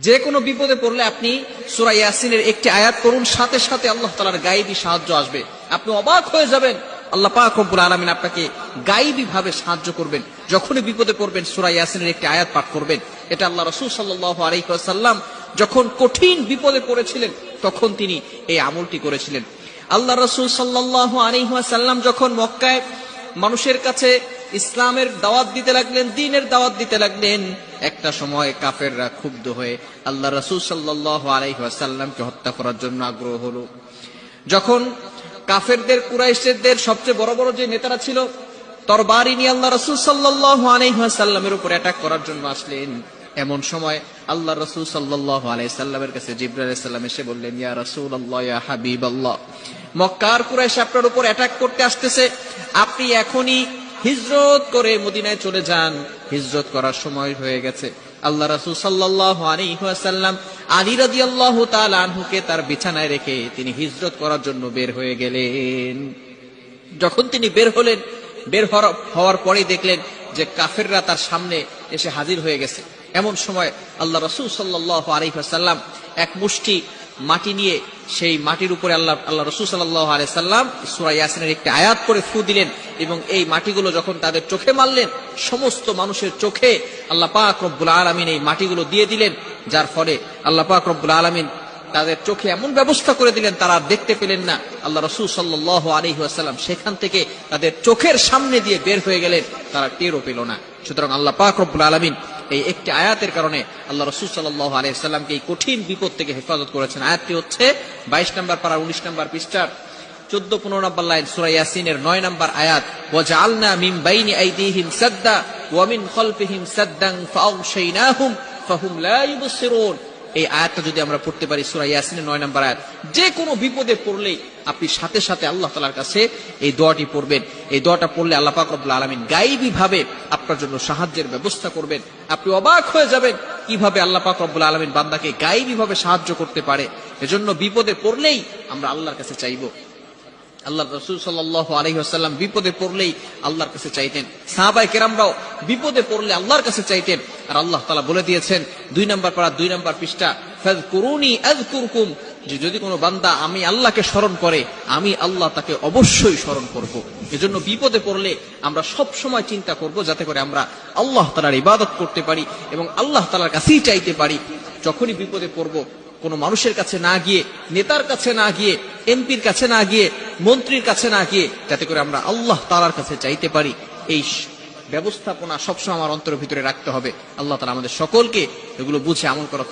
যে কোনো বিপদে পড়লে আপনি সূরা ইয়াসিনের একটি আয়াত পড়ুন, সাথে সাথে আল্লাহ তাআলার গায়েবী সাহায্য আসবে। আপনি অবাক হয়ে যাবেন, আল্লাহ পাক রব্বুল আলামিন আপনাকে গায়েবী ভাবে সাহায্য করবেন। যখনই বিপদে পড়বেন সূরা ইয়াসিনের একটি আয়াত পাঠ করবেন। এটা আল্লাহ রাসূল সাল্লাল্লাহু আলাইহি ওয়াসাল্লাম যখন কঠিন বিপদে পড়েছিলেন তখন তিনি এই আমলটি করেছিলেন। আল্লাহ রাসূল সাল্লাল্লাহু আলাইহি ওয়াসাল্লাম যখন মক্কায় মানুষের কাছে ইসলামের দাওয়াত দিতে লাগলেন, দ্বীনের দাওয়াত দিতে লাগলেন, একটা সময় কাফেররা ক্ষুব্ধ হয়ে আল্লাহ রাসূল সাল্লাল্লাহু আলাইহি ওয়াসাল্লামকে হত্যা করার জন্য আগ্রহ হলো। যখন কাফেরদের কুরাইশদের সবচেয়ে বড় বড় যে নেতারা ছিল তরবারি নিয়ে আল্লাহ রাসূল সাল্লাল্লাহু আলাইহি ওয়াসাল্লামের উপর অ্যাটাক করার জন্য আসলেন, এমন সময় আল্লাহ রাসূল সাল্লাল্লাহু আলাইহি সাল্লামের কাছে জিবরাইল আলাইহিস সালাম এসে বললেন, ইয়া রাসূলুল্লাহ, ইয়া হাবিবাল্লাহ, মক্কার কুরাইশ আপনার উপর অ্যাটাক করতে আসতেছে, আপনি এখনই হিজরত করে মদিনায় চলে যান, হিজরত করার সময় হয়ে গেছে। আল্লাহ রাসূল সাল্লাল্লাহু আলাইহি ওয়াসাল্লাম আলী রাদিয়াল্লাহু তাআলা আনহুকে তার বিছানায় রেখে তিনি হিজরত করার জন্য বের হয়ে গেলেন। যখন তিনি বের হলেন, বের হওয়ার পরেই দেখলেন যে কাফেররা তার সামনে এসে হাজির হয়ে গেছে। এমন সময় আল্লাহ রাসূল সাল্লাল্লাহু আলাইহি ওয়াসাল্লাম এক মুষ্টি মাটি নিয়ে সেই মাটির উপরে আল্লাহ রাসূল সাল্লাল্লাহু আলাইহি সাল্লাম সূরা ইয়াসিনের একটি আয়াত পড়ে ফু দিলেন এবং এই মাটিগুলো যখন তাদের চোখে মারলেন, সমস্ত মানুষের চোখে আল্লাহ পাক রব্বুল আলামিন এই মাটিগুলো দিয়ে দিলেন, যার ফলে আল্লাহ পাক রব্বুল আলামিন তাদের চোখে এমন ব্যবস্থা করে দিলেন তারা দেখতে পেলেন না। আল্লাহ রাসূল সাল্লাল্লাহু আলাইহি ওয়াসাল্লাম সেখান থেকে তাদের চোখের সামনে দিয়ে বের হয়ে গেলেন, তারা টেরও পেল না। সুতরাং আল্লাহ পাক রব্বুল আলামিন এই একটি আয়াতের কারণে আল্লাহ রাসূল সাল্লাল্লাহু আলাইহি ওয়াসাল্লামকে এই কঠিন বিপদ থেকে হেফাজত করেছেন। আয়াতটি হচ্ছে 22 নম্বর পারা 19 নম্বর পৃষ্ঠার 14-15 নম্বর লাইন, সূরা ইয়াসিনের 9 নম্বর আয়াত, ওয়াজআলনা মিন বাইনি আইদিহিম সাদ্দা ওয়া মিন খালফিহিম সাদ্দান ফাআগশাইনাহুম ফাহুম লা ইউবসিরুন। এই আয়াতটা যদি আমরা পড়তে পারি, সূরা ইয়াসিনের 9 নম্বর আয়াত, যে কোনো বিপদে পড়লেই আপনি সাথে সাথে আল্লাহ তাআলার কাছে এই দোয়াটি পড়বেন। এই দোয়াটা পড়লে আল্লাহ পাক রব্বুল আলামিন গায়েবী ভাবে আপনার জন্য সাহায্যের ব্যবস্থা করবেন। আপনি অবাক হয়ে যাবেন কিভাবে আল্লাহ পাক রব্বুল আলামিন বান্দাকে গায়েবী ভাবে সাহায্য করতে পারে। এজন্য বিপদে পড়লেই আমরা আল্লাহর কাছে চাইবো। আল্লাহ রাসূল সাল্লাল্লাহু আলাইহি ওয়াসাল্লাম বিপদে পড়লেই আল্লাহর কাছে চাইতেন, সাহাবায়ে কেরামরাও বিপদে পড়লে আল্লাহর কাছে চাইতেন। আর আল্লাহ তাআলা বলে দিয়েছেন 2 নম্বর পারা 2 নম্বর পৃষ্ঠা, ফাযকুরুনি আযকুরকুম, যে যদি কোনো বান্দা আমি আল্লাহকে স্মরণ করে আমি আল্লাহ তাকে অবশ্যই স্মরণ করব। এজন্য বিপদে পড়লে আমরা সব সময় চিন্তা করব যাতে করে আমরা আল্লাহ তাআলার ইবাদত করতে পারি এবং আল্লাহ তাআলার কাছেই চাইতে পারি। যখনই বিপদে পড়ব, কোনো মানুষের কাছে না গিয়ে, নেতার কাছে না গিয়ে, এমপির কাছে না গিয়ে, মন্ত্রীর কাছে না গিয়ে, যাতে করে আমরা আল্লাহ তাআলার কাছে চাইতে পারি, এই ব্যবস্থাপনা সবসময় আমার অন্তরের ভিতরে রাখতে হবে। আল্লাহ তাআলা আমাদের সকলকে এগুলো বুঝে আমল করা